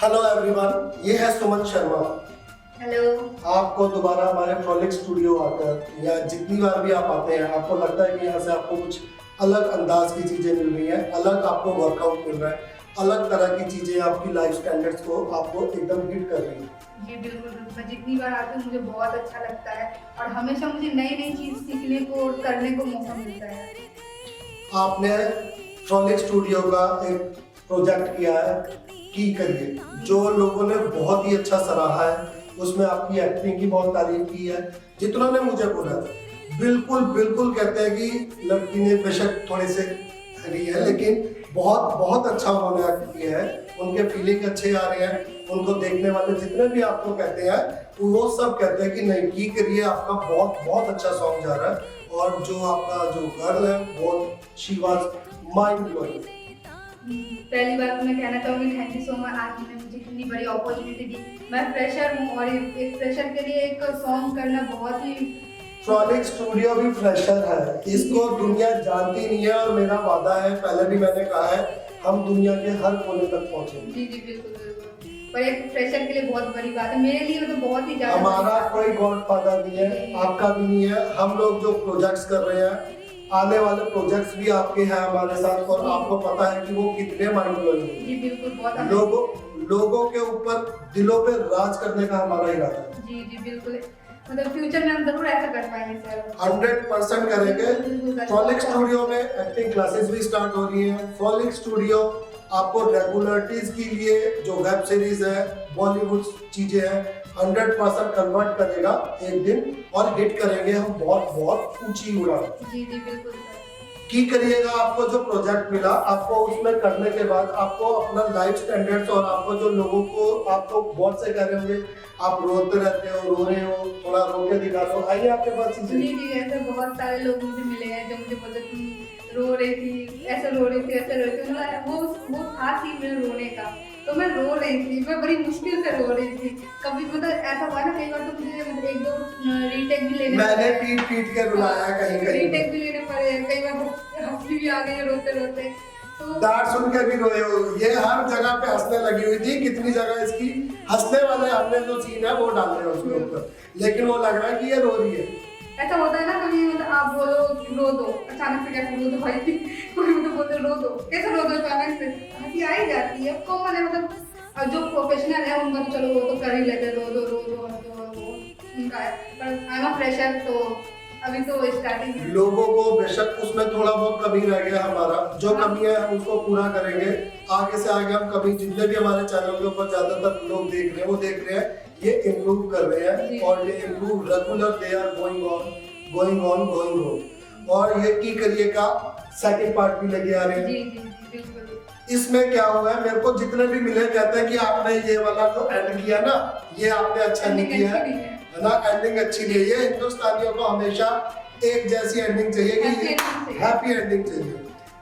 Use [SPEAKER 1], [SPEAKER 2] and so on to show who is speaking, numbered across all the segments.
[SPEAKER 1] Hello everyone, ये है Suman Sharma.
[SPEAKER 2] Hello.
[SPEAKER 1] आपको दोबारा हमारे फ्रॉलिक स्टूडियो आकर या जितनी बार भी आप आते हैं आपको लगता है कि यहाँ से आपको कुछ अलग अंदाज की चीज़ें मिल रही हैं, अलग आपको वर्कआउट मिल रहा है, अलग तरह की चीज़ें आपकी लाइफ स्टैंडर्ड्स को आपको एकदम हिट कर रही हैं।
[SPEAKER 2] जी बिल्कुल, मैं जितनी बार आती हूँ मुझे बहुत अच्छा लगता है और हमेशा मुझे नई नई चीज़ सीखने को और करने को मौका मिलता है।
[SPEAKER 1] आपने फ्रॉलिक स्टूडियो का एक प्रोजेक्ट किया है की करिए, जो लोगों ने बहुत ही अच्छा सराहा है। उसमें आपकी एक्टिंग की बहुत तारीफ की है। जितनों ने मुझे बोला बिल्कुल बिल्कुल कहते हैं कि लड़की ने बेशक थोड़े से करी है लेकिन बहुत बहुत अच्छा उन्होंने एक्ट किया है। उनके फीलिंग अच्छे आ रहे हैं। उनको देखने वाले जितने भी आपको कहते हैं वो सब कहते हैं कि नहीं की करिए, आपका बहुत बहुत अच्छा सॉन्ग जा रहा है। और जो आपका जो गर्ल है वो शी वाज माइंड ब्लोइंग।
[SPEAKER 2] पहली बात तो मैं कहना चाहूँगी थैंक यू सो मच, आपने मुझे इतनी बड़ी अपॉर्चुनिटी दी। मैं फ्रेशर हूँ और एक फ्रेशर के लिए एक सॉन्ग करना बहुत ही।
[SPEAKER 1] फ्रॉलिक स्टूडियो भी फ्रेशर है, इसको दुनिया जानती नहीं है और मेरा वादा है, पहले भी मैंने कहा है, हम दुनिया के हर कोने तक पहुंचेंगे।
[SPEAKER 2] जी जी बिल्कुल बिल्कुल, पर एक फ्रेशर के लिए बहुत बड़ी बात है, मेरे लिए तो बहुत ही ज़्यादा।
[SPEAKER 1] हमारा कोई गॉडफादर नहीं है, आपका भी नहीं है। हम लोग जो प्रोजेक्ट्स कर रहे हैं, आने वाले प्रोजेक्ट्स भी आपके हैं हमारे साथ और आपको पता है कि वो कितने माइंड ब्लोइंग हैं।
[SPEAKER 2] जी बिल्कुल, बहुत
[SPEAKER 1] लोगों के ऊपर दिलों पे राज करने का हमारा इरादा है।
[SPEAKER 2] जी जी बिल्कुल, मतलब फ्यूचर में हम जरूर ऐसा कर पाएंगे सर।
[SPEAKER 1] 100% करेंगे। फ्रॉलिक स्टूडियो में एक्टिंग क्लासेस भी स्टार्ट हो रही हैं। फ्रॉलिक स्टूडियो आपको रेगुलरिटीज के लिए जो वेब सीरीज है, बॉलीवुड चीजें हैं, 100% कन्वर्ट करेगा एक दिन और हिट करेंगे हम बहुत बहुत ऊंची उड़ान।
[SPEAKER 2] जी जी बिल्कुल सर।
[SPEAKER 1] की करिएगा। आपको जो प्रोजेक्ट मिला, आपको उसमें करने के बाद आपको अपना लाइफ स्टैंडर्ड्स और आपको जो लोगों को आपको बहुत से कह रहे होंगे आप रोते रहते हो, रो रहे हो, थोड़ा रो के दिखा दो, आइए आपके पास चीजें।
[SPEAKER 2] जी जी, ऐसे बहुत सारे लोग मुझे मिले हैं जो मुझे बोलते तुम रो रही थी, ऐसे रो रही थी, ऐसे रो रही थी। मतलब वो था सीन मेरे रोने का, तो मैं रो रही थी, मैं बड़ी मुश्किल से रो रही थी। कभी मतलब ऐसा हुआ ना, कई बार तो मुझे मतलब एक दो रीटेक भी लेने
[SPEAKER 1] मैंने पीट पीट के रुलाया कहीं कहीं,
[SPEAKER 2] रीटेक भी लेने पड़े, कई बार तो हंसी भी आ गई रोते रोते। तो
[SPEAKER 1] डांट सुन के भी रोए हो। ये हर जगह पे हंसने लगी हुई थी, कितनी जगह इसकी हंसने वाले हमने जो सीन है वो डाल रहे हैं उसके ऊपर, लेकिन वो लग रहा है कि ये रो रही है।
[SPEAKER 2] ऐसा होता है ना कभी, मतलब आप बोलो रो दो, अचानक से कैसे रो दो भाई, कोई मतलब बोलते रो दो, कैसे रो दो अचानक से, हंसी आ ही जाती है। कॉमन है, मतलब अब जो प्रोफेशनल है उनका तो चलो वो तो कर ही लेते, रो दो रो दो वो उनका है, पर आई एम अ फ्रेशर तो अभी तो स्टार्टिंग है।
[SPEAKER 1] लोगों को बेशक उसमें थोड़ा बहुत कमी रह गया, हमारा जो कमी है हम उसको पूरा करेंगे। आगे से आगे हम कभी जितने भी हमारे चैनल के ऊपर ज्यादातर लोग देख रहे हैं वो देख रहे हैं ये इम्प्रूव कर रहे हैं और ये improve regular they are going on और ये की करिए का सेकंड पार्ट भी लेके आ रहे हैं।
[SPEAKER 2] जी जी जी बिल्कुल।
[SPEAKER 1] इसमें क्या हुआ है, मेरे को जितने भी मिले कहते हैं कि आपने ये वाला जो एंड किया ना, ये आपने अच्छा नहीं किया है ना, एंडिंग अच्छी नहीं है। ये हिंदुस्तानियों को हमेशा एक जैसी एंडिंग चाहिए कि हैप्पी एंडिंग चाहिए,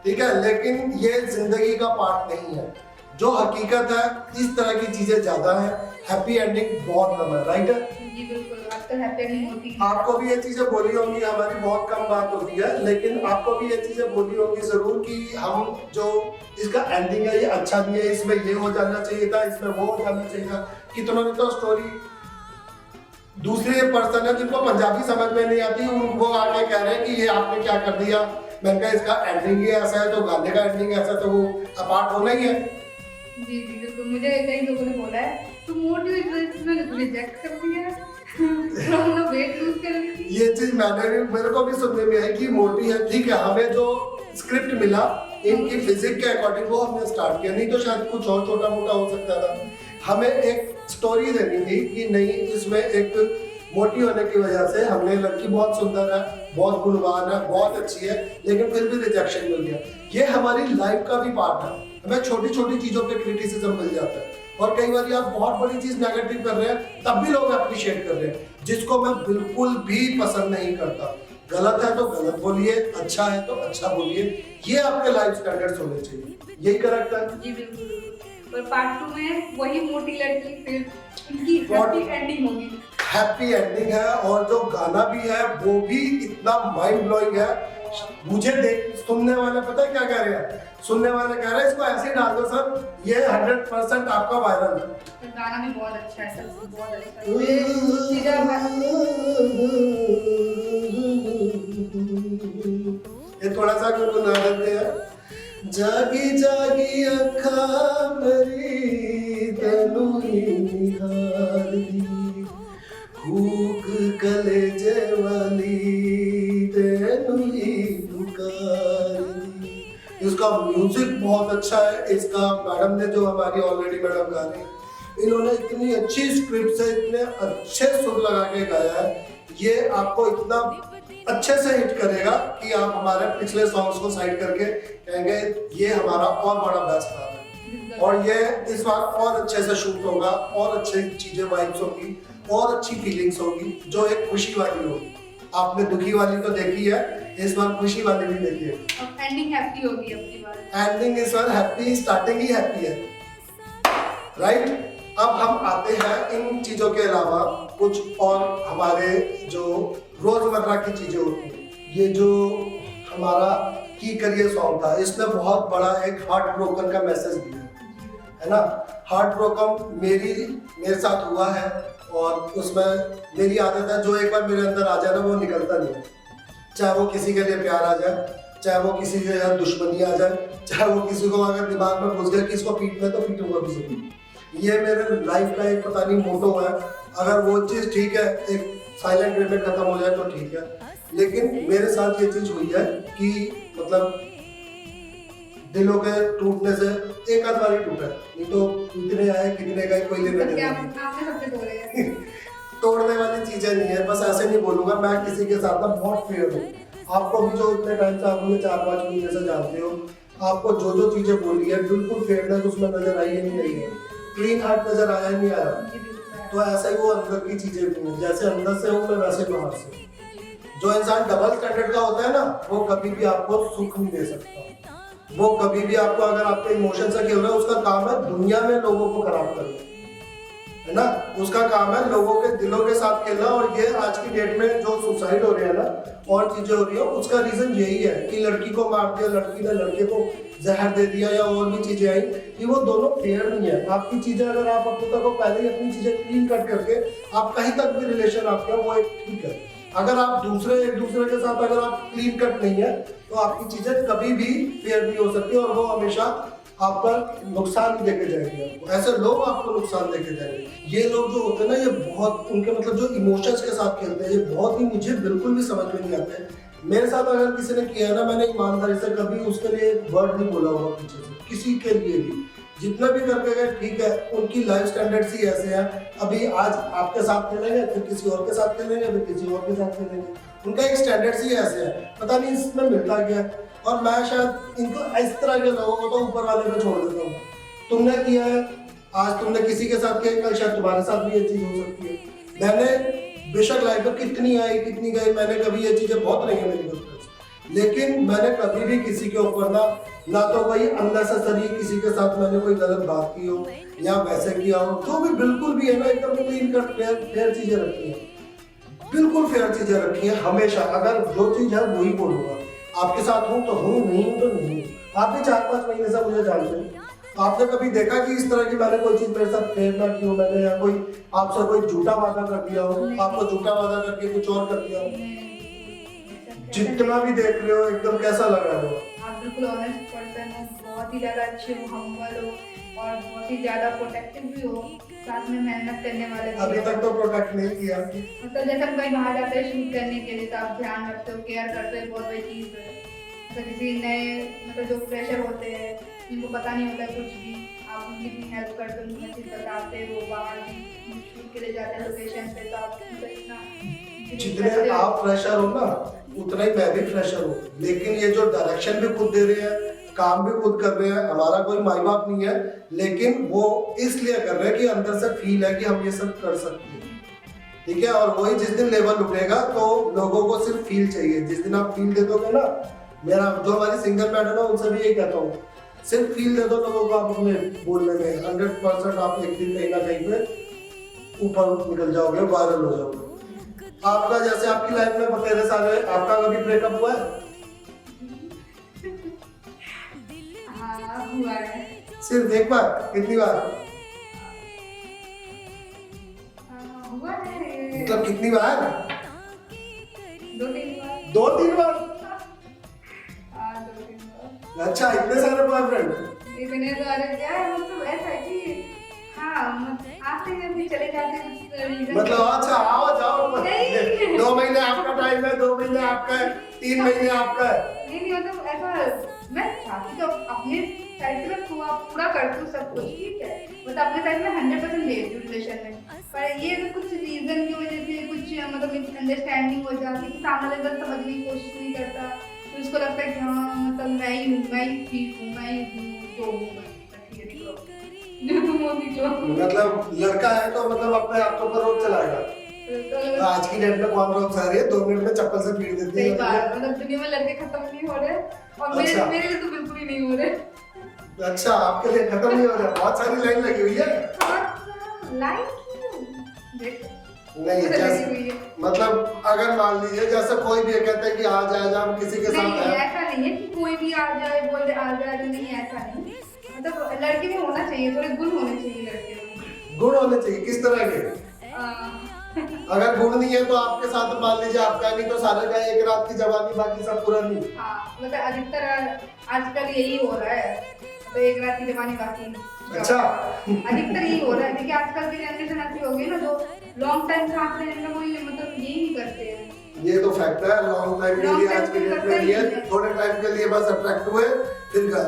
[SPEAKER 1] ठीक है, लेकिन ये जिंदगी का पार्ट नहीं है। जो हकीकत है इस तरह की चीजें ज्यादा है, हैप्पी एंडिंग बहुत कम है, राइट है?
[SPEAKER 2] जी बिल्कुल, आजकल हैप्पी एंडिंग होती है।
[SPEAKER 1] आपको भी ये चीजें बोली होंगी, हमारी बहुत कम बात होती है, लेकिन आपको भी ये चीजें बोली होंगी जरूर कि हम जो इसका एंडिंग है ये अच्छा नहीं है, इसमें ये हो जाना चाहिए था, इसमें वो हो जाना चाहिए था। कितनों ने तो स्टोरी दूसरे पर्सन है जिनको पंजाबी समझ में नहीं आती, वो आके कह रहे हैं कि ये आपने क्या कर दिया। मैंने कहा इसका एंडिंग ही ऐसा है तो गाने का एंडिंग ऐसा, तो वो अपार्ट होना ही है।
[SPEAKER 2] जी जी बिल्कुल, मुझे कई लोगों ने बोला है तुम मोटी में रिजेक्ट कर दिया, अपना वेट लूज कर रही थी।
[SPEAKER 1] ये चीज मेरे को भी सुनने में है कि मोटी है, ठीक है, हमें जो स्क्रिप्ट मिला इनकी फिजिक के अकॉर्डिंग वो हमने स्टार्ट किया, नहीं तो शायद कुछ और छोटा मोटा हो सकता था। हमें एक स्टोरी देनी थी कि नहीं, इसमें एक मोटी होने की वजह से हमने लड़की बहुत सुंदर है, बहुत गुणवान है, बहुत अच्छी है, लेकिन फिर भी रिजेक्शन मिल गया। ये हमारी लाइफ का भी पार्ट है, हमें छोटी छोटी चीजों पे क्रिटिसिज्म मिल जाता है और कई बार आप बहुत बड़ी चीज नेगेटिव कर रहे हैं तब भी लोग अप्रिशिएट कर रहे हैं, जिसको मैं बिल्कुल भी पसंद नहीं करता। गलत है तो गलत बोलिए, अच्छा है तो अच्छा बोलिए, ये आपके लाइफ स्टैंडर्ड्स होने चाहिए, यही करेक्ट है।
[SPEAKER 2] जी बिल्कुल बिल्कुल, और पार्ट 2 में वही मोटी लड़की फिर उनकी हैप्पी एंडिंग होगी।
[SPEAKER 1] हैप्पी एंडिंग है और जो गाना भी है वो भी इतना माइंड ब्लोइंग है। मुझे देख सुनने वाले पता है क्या कह रहे हैं? सुनने वाले कह रहे हैं इसको ऐसे ही डाल दो सर, ये 100% आपका वायरल है।
[SPEAKER 2] तो गाना भी बहुत अच्छा है, सब कुछ बहुत अच्छा है।
[SPEAKER 1] ये थोड़ा सा गुनगुना देते हैं। जागी जागी अखा मेरी तेनू ही निहारदी, भूख कलेजे वाली तेनू ही पुकारदी। इसका म्यूजिक बहुत अच्छा है। इसका मैडम ने जो हमारी ऑलरेडी मैडम गा रही हैं, इन्होंने इतनी अच्छी स्क्रिप्ट से इतने अच्छे सुर लगा के गाया है, ये आपको इतना अच्छे से हिट करेगा कि आप हमारे पिछले सॉन्ग्स को साइड करके कहेंगे ये हमारा और बड़ा बेस्ट था। और ये इस बार और अच्छे से शूट होगा, और अच्छी चीजें वाइब्स होगी, और अच्छी फीलिंग्स होगी, जो एक खुशी वाली होगी। आपने दुखी वाली तो देखी है, इस बार खुशी वाली भी देखी है।
[SPEAKER 2] एंडिंग हैप्पी होगी अपनी बार।
[SPEAKER 1] एंडिंग इस बार हैप्पी, स्टार्टिंग ही हैप्पी है, राइट? अब हम आते हैं इन चीजों के अलावा कुछ और हमारे जो रोजमर्रा की चीजें होती हैं। ये जो हमारा की करिए सॉन्ग था, इसमें बहुत बड़ा एक हार्ट ब्रोकन का मैसेज दिया है ना। हार्ट ब्रोकन मेरे साथ हुआ है, और उसमें मेरी आदत है जो एक बार मेरे अंदर आ जाए ना वो निकलता नहीं है। चाहे वो किसी के लिए प्यार आ जाए, चाहे वो किसी के साथ दुश्मनी आ जाए, चाहे वो किसी को अगर दिमाग में घुस गया कि इसको पीटना तो पीटूंगा भी जरूर। ये मेरे लाइफ का एक पता नहीं मोटो है। अगर वो चीज़ ठीक है, एक साइलेंट वे में खत्म हो जाए तो ठीक है, लेकिन मेरे साथ ये चीज़ हुई है कि मतलब दिलों के टूटने से एक आध बार ही टूटा, नहीं तो इतने आए कितने गए कोई लेने नहीं। तोड़ने वाली चीजें नहीं है। बस ऐसे नहीं बोलूंगा, मैं किसी के साथ ना बहुत फेयर हूँ। आपको भी जो इतने टाइम से आप मुझे 4-5 महीने से जानते हो, आपको जो जो चीजें बोली है बिल्कुल फेयरनेस उसमें नजर आई नहीं रही है, क्लीन हार्ट नजर आया नहीं आया। तो ऐसा ही वो अंदर की चीजें भी हैं, जैसे अंदर से हूँ मैं वैसे बाहर से। जो इंसान डबल स्टैंडर्ड का होता है ना, वो कभी भी आपको सुख नहीं दे सकता। वो कभी भी आपको, अगर आपके इमोशन से खेल रहा है, उसका काम है दुनिया में लोगों को खराब करना, है ना। उसका काम है लोगों के दिलों के साथ खेलना। और ये आज की डेट में जो सुसाइड हो रही है ना, और चीजें हो रही है, उसका रीजन यही है कि लड़की को मार दिया, लड़की ने लड़के को जहर दे दिया, या और भी चीजें आई, कि वो दोनों फेयर नहीं है। आपकी चीजें अगर आप अपने तक पहले ही अपनी चीजें क्लीन कट करके आप कहीं तक भी रिलेशन आपका वो एक ठीक है। अगर आप एक दूसरे के साथ अगर आप क्लीन कट नहीं है, तो आपकी चीजें कभी भी फेयर नहीं हो सकती, और वो हमेशा आपका नुकसान ही देके जाएंगे। आपको ऐसे लोग आपको नुकसान देके जाएंगे। ये लोग जो होते हैं ना, ये बहुत उनके मतलब जो इमोशंस के साथ खेलते हैं, ये बहुत ही मुझे बिल्कुल भी समझ में नहीं आते। मेरे साथ अगर किसी ने किया है ना, मैंने ईमानदारी से कभी उसके लिए एक वर्ड नहीं बोला होगा पीछे से, किसी के लिए भी। जितना भी करके गए ठीक है, उनकी लाइफ स्टैंडर्ड्स ही ऐसे हैं। अभी आज आपके साथ खेलेंगे, फिर किसी और के साथ खेलेंगे, फिर किसी और के साथ खेलेंगे। उनका एक स्टैंडर्ड्स ही ऐसे है, पता नहीं इसमें मिलता क्या है। और मैं शायद इनको इस तरह के लोगों को तो ऊपर वाले पे छोड़ देता हूँ। तुमने किया है, आज तुमने किसी के साथ किया, कल शायद तुम्हारे साथ भी ये चीज़ हो सकती है। मैंने बेशक लाइफ में कितनी आई कितनी गई, मैंने कभी ये चीज़ें बहुत रही हैं मेरी गलती, लेकिन मैंने कभी भी किसी के ऊपर ना तो कोई अननेसेसरी किसी के साथ मैंने कोई गलत बात की हो या वैसे किया हो। जो भी बिल्कुल भी है ना, एकदम क्लीन कट फेयर चीज़ें रखी हैं, बिल्कुल फेयर चीज़ें रखी हैं हमेशा। अगर जो चीज़ है वही बोलूँगा। आपके साथ हूँ तो हूँ, नहीं हूँ तो नहीं। आप भी 4-5 महीने से मुझे जानते हैं। आपने कभी देखा कि इस तरह की मैंने कोई चीज़ मेरे साथ फेयर ना की हो मैंने, या कोई आपसे कोई झूठा वादा कर दिया हो, आपको झूठा वादा करके कुछ और कर दिया हो? जितना भी देख रहे हो एकदम कैसा लग रहा है?
[SPEAKER 2] आप बिल्कुल ऑनेस्ट पर्सन हो, बहुत ही ज़्यादा अच्छे हो, हम्बल हो, और बहुत ही ज़्यादा प्रोटेक्टिव भी हो, साथ में मेहनत करने वाले भी।
[SPEAKER 1] अभी तक तो प्रोटेक्ट नहीं किया।
[SPEAKER 2] मतलब जैसे हम कहीं बाहर जाते हैं शूट करने के लिए, तो आप ध्यान रखते हो, केयर करते हो, बहुत बड़ी चीज़ है। मतलब किसी नए मतलब जो फ्रेशर होते हैं, जिनको पता नहीं होता कुछ भी, आप उनकी भी हेल्प करते हो, उनको चीज़ बताते हो, बाहर भी शूट के लिए जाते हैं लोकेशन पे, तो आप मतलब इतना
[SPEAKER 1] जितने आप फ्रेशर हो ना, उतना ही मैं भी फ्रेशर हूँ। लेकिन ये जो डायरेक्शन भी खुद दे रहे हैं, काम भी खुद कर रहे हैं, हमारा कोई माई बाप नहीं है, लेकिन वो इसलिए कर रहे हैं कि अंदर से फील है कि हम ये सब कर सकते हैं, ठीक है। और वही जिस दिन लेवल उठेगा तो लोगों को सिर्फ फील चाहिए। जिस दिन आप फील दे दोगे ना, मेरा जो हमारी सिंगर मैडम है उनसे भी यही कहता हूँ, सिर्फ फील दे दो लोगों को आप अपने बोलने में, 100% आप एक दिन कहीं ना कहीं पे ऊपर निकल जाओगे, वायरल हो जाओगे। आपका जैसे आपकी लाइफ में बतेरे साल है, आपका कभी ब्रेकअप हुआ है?
[SPEAKER 2] हुआ है।
[SPEAKER 1] सिर्फ एक बार? कितनी बार?
[SPEAKER 2] हुआ है
[SPEAKER 1] मतलब कितनी बार?
[SPEAKER 2] 2-3 बार।
[SPEAKER 1] 2-3 बार?
[SPEAKER 2] 2-3 बार।
[SPEAKER 1] अच्छा, इतने सारे बॉयफ्रेंड?
[SPEAKER 2] इतने सारे क्या है, मतलब ऐसा है कि हाँ आते हैं भी चले जाते हैं reason-
[SPEAKER 1] मतलब अच्छा आओ जाओ,
[SPEAKER 2] नहीं।
[SPEAKER 1] 2 महीने आपका टाइम है, 2 महीने आपका है, 3 महीने आपका है।
[SPEAKER 2] नहीं मतलब ऐसा मैं चाहती तो अपने साइड से मैं पूरा करती हूँ सब कुछ, ठीक है, मतलब अपने साइड में 100% देती हूँ रिलेशन में, पर ये अगर कुछ रीजन की वजह से कुछ मतलब मिसअंडरस्टैंडिंग हो जाती है कि सामने वाला बस समझने की कोशिश नहीं करता, तो उसको लगता है कि हाँ मतलब मैं ही हूँ, मैं ही ठीक हूँ, मैं ही हूँ जो हूँ, जो तुम हो निकलो।
[SPEAKER 1] मतलब लड़का है तो मतलब अपने आप के ऊपर रोक चलाएगा।
[SPEAKER 2] तो
[SPEAKER 1] आज की डेट में कौन रोक जा रही है? 2 मिनट में चप्पल से पीट देती
[SPEAKER 2] सही
[SPEAKER 1] है।
[SPEAKER 2] बात, मतलब दुनिया में लड़के खत्म नहीं हो रहे और मेरे
[SPEAKER 1] अच्छा।
[SPEAKER 2] मेरे लिए तो बिल्कुल ही नहीं हो रहे।
[SPEAKER 1] अच्छा, आपके लिए खत्म नहीं हो रहा, बहुत सारी लाइन लगी हुई है।
[SPEAKER 2] लाइन क्यों? देखो
[SPEAKER 1] नहीं
[SPEAKER 2] मुझे लगी
[SPEAKER 1] जैसे
[SPEAKER 2] हुई है।
[SPEAKER 1] मतलब अगर मान लीजिए जैसे कोई भी कहता है कि आ जाए हम किसी के
[SPEAKER 2] नहीं
[SPEAKER 1] साथ है,
[SPEAKER 2] ऐसा नहीं है कि कोई भी आ जाए बोल दे आ जाए, तो नहीं ऐसा नहीं, मतलब लड़के में होना चाहिए, थोड़े गुण होने चाहिए लड़के में।
[SPEAKER 1] गुण होने चाहिए। किस तरह के? अगर गुण नहीं है तो आपके साथ मान लीजिए आपका नहीं तो सारे का एक रात की जवानी, बाकी सब पुरानी।
[SPEAKER 2] हाँ मतलब अधिकतर आजकल यही हो रहा है, तो एक रात की जवानी बाकी।
[SPEAKER 1] अच्छा।
[SPEAKER 2] अधिकतर यही हो रहा है क्योंकि आजकल की जनरेशन ऐसी हो गई ना, जो लॉन्ग टाइम साथ रहने का कोई मतलब यही नहीं करते हैं।
[SPEAKER 1] ये तो फैक्ट है, लॉन्ग टाइम के लिए आज की डेट में ये थोड़े टाइम के लिए बस अट्रैक्ट हुए फिर घर,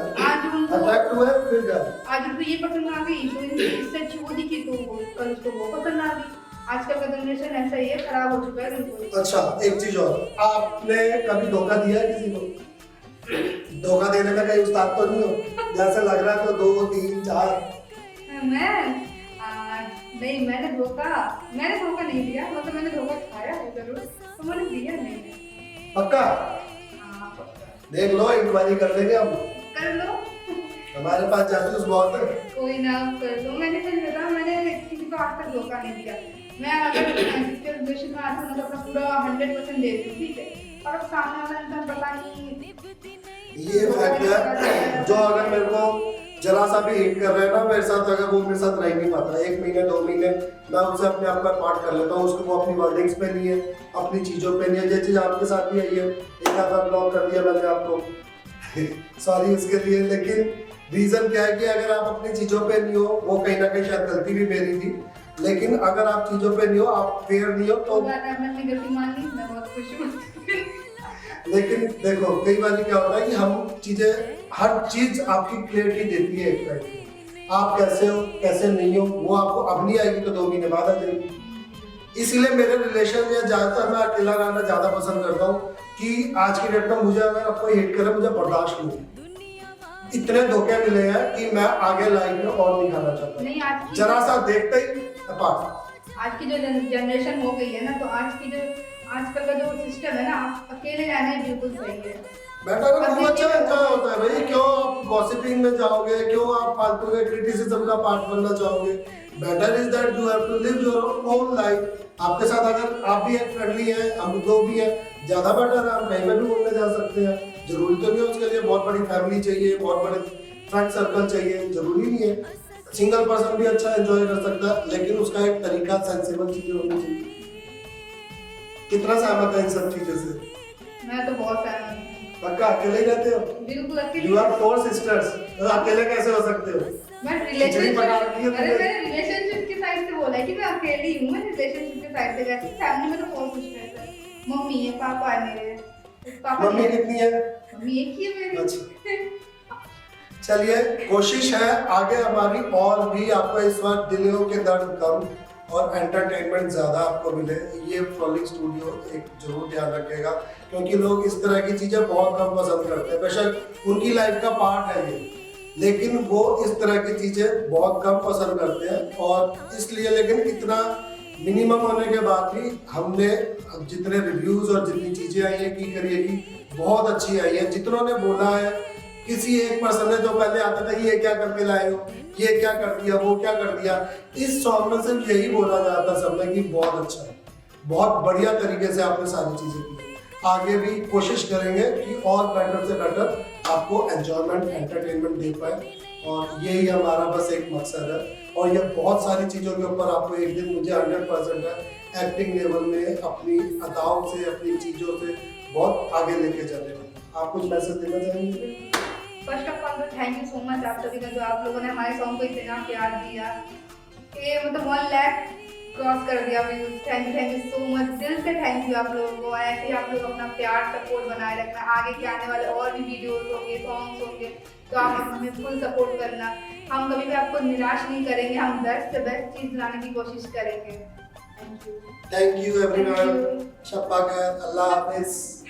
[SPEAKER 1] अट्रैक्ट हुए फिर घर।
[SPEAKER 2] आज उनको ये पसंद आ गई तो इससे अच्छी वो दिखी तो कल उसको वो पसंद आ गई। आजकल का जनरेशन ऐसा ही है, खराब हो चुका है बिल्कुल।
[SPEAKER 1] अच्छा एक चीज और, आपने कभी धोखा दिया है किसी को? धोखा देने में कहीं उस्ताद तो नहीं हो? जैसे लग रहा है तो 2, 3, 4।
[SPEAKER 2] नहीं मैंने धोखा नहीं दिया, मतलब मैंने धोखा खाया है जरूर, तो मैंने दिया नहीं है।
[SPEAKER 1] पक्का?
[SPEAKER 2] हाँ पक्का।
[SPEAKER 1] देख लो, इंक्वायरी कर लेंगे हम,
[SPEAKER 2] कर लो।
[SPEAKER 1] हमारे पास जासूस बहुत है।
[SPEAKER 2] कोई ना कर लो, मैंने सही बताया, मैंने किसी को आज तक धोखा नहीं दिया। मैं अगर जिसके रिलेशन में आती हूँ तो अपना पूरा 100% देती हूँ, ठीक है, और अब सामने वाला इंसान पता नहीं।
[SPEAKER 1] ये फैक्ट है, जो अगर मेरे को जरा सा भी हिट कर रहा है ना मेरे साथ, अगर वो मेरे साथ रह नहीं पाता 1 महीने 2 महीने, मैं उससे अपने आप का पार्ट कर लेता हूँ। उसको वो अपनी वर्डिंग्स पे नहीं है, अपनी चीज़ों पे नहीं है। ये चीज़ आपके साथ भी आई है, एक आधा ब्लॉक कर दिया मैंने आपको, सॉरी उसके लिए। लेकिन रीज़न क्या है कि अगर आप अपनी चीज़ों पे नहीं हो, वो कहीं ना कहीं शायद गलती भी मेरी थी, लेकिन अगर आप चीज़ों पे नहीं हो, आप फेयर नहीं हो तो
[SPEAKER 2] मैंने गलती मान ली, मैं बहुत खुश हूँ।
[SPEAKER 1] लेकिन देखो कई बार क्या होता है कि हम चीजें, हर चीज आपकी क्लियरिटी देती है एक टाइम पे, आप कैसे हो कैसे नहीं हो वो आपको अब नहीं आएगी तो 2 महीने बाद आ जाएगी। इसीलिए मेरे रिलेशन में ज्यादातर मैं अकेला रहना ज्यादा पसंद करता हूँ कि आज की डेट में मुझे अगर आप कोई हिट करे मुझे बर्दाश्त नहीं। इतने धोखे मिले हैं कि मैं आगे लाइफ में और नहीं खाना चाहता,
[SPEAKER 2] नहीं आज की
[SPEAKER 1] जरा सा देखते ही अपार्ट।
[SPEAKER 2] आज की जो जनरेशन हो गई है ना, तो आजकल का जो सिस्टम है ना, आप अकेले रहना ही बिल्कुल सही है।
[SPEAKER 1] बेटर है, खूब अच्छा एंजॉय होता है भाई। क्यों आप गॉसिपिंग में जाओगे, क्यों आप फालतू के क्रिटिसिज्म का पार्ट बनना चाहोगे? Better is that you have to live your own life. आपके साथ अगर आप भी एक फ्रेंडली हैं, हम 2 भी हैं, ज्यादा बेटर है। हम कहीं पे भी घूमने जा सकते हैं, जरूरी तो नहीं है उसके लिए बहुत बड़ी फैमिली चाहिए, बहुत बड़े फ्रेंड सर्कल चाहिए, जरूरी नहीं है। सिंगल पर्सन भी अच्छा एंजॉय कर सकता है, लेकिन उसका एक तरीका, सेंसिबल चीजें होनी चाहिए। कितना सहमत है इन सब चीजों से?
[SPEAKER 2] मैं तो बहुत सहमत हूँ।
[SPEAKER 1] पक्का अकेले ही रहते हो?
[SPEAKER 2] बिल्कुल अकेले।
[SPEAKER 1] You are 4 sisters, तो अकेले कैसे हो सकते हो?
[SPEAKER 2] मैं
[SPEAKER 1] खिचड़ी पका रखी है तुमने।
[SPEAKER 2] मैंने रिलेशनशिप के साइड से बोला है कि मैं अकेली हूँ, मैं रिलेशनशिप के साइड से। वैसे फैमिली में तो 4 सिस्टर्स है, मम्मी है, पापा है मेरे। पापा
[SPEAKER 1] मम्मी कितनी है?
[SPEAKER 2] मम्मी एक ही है मेरी।
[SPEAKER 1] अच्छा। चलिए, कोशिश है आगे हमारी और भी आपको इस बार दिलों के दर्द कम और एंटरटेनमेंट ज़्यादा आपको मिले। ये फ्रॉलिक स्टूडियो एक जरूर ध्यान रखेगा, क्योंकि लोग इस तरह की चीज़ें बहुत कम पसंद करते हैं। बेशक उनकी लाइफ का पार्ट है ये, लेकिन वो इस तरह की चीज़ें बहुत कम पसंद करते हैं। और इसलिए लेकिन इतना मिनिमम होने के बाद भी हमने जितने रिव्यूज़ और जितनी चीज़ें आई हैं की करिए की बहुत अच्छी आई है। जितनों ने बोला है, किसी एक पर्सन ने जो पहले आता था ये क्या करके लाए हो, ये क्या कर दिया, वो क्या कर दिया, इस सॉन्ग में सिर्फ यही बोला जाता सबने कि बहुत अच्छा है, बहुत बढ़िया तरीके से आपने सारी चीजें की। आगे भी कोशिश करेंगे कि और बेटर से बेटर आपको एंजॉयमेंट एंटरटेनमेंट दे पाए, और यही हमारा बस एक मकसद है। और ये बहुत सारी चीज़ों के ऊपर आपको एक दिन, मुझे 100% है, एक्टिंग लेवल में अपनी अदाओं से, अपनी चीज़ों से बहुत आगे लेके चले। आप कुछ मैसेज देना चाहेंगे?
[SPEAKER 2] फर्स्ट ऑफ ऑल तो थैंक यू सो मच आप सभी का, जो आप लोगों ने हमारे सॉन्ग को इतना प्यार दिया। ये मतलब 1 लाख क्रॉस कर दिया views. Thank you so much, दिल से थैंक यू आप लोगों को। ऐसे ही आप लोग अपना प्यार सपोर्ट बनाए रखना। आगे के आने वाले और भी वीडियोस होंगे, सॉन्ग्स होंगे, तो आप हमें फुल सपोर्ट करना। हम कभी भी आपको निराश नहीं करेंगे, हम बेस्ट से बेस्ट चीज़ लाने की कोशिश करेंगे। Thank you
[SPEAKER 1] thank you everyone. शब्बा खैर, अल्लाह हाफिज़।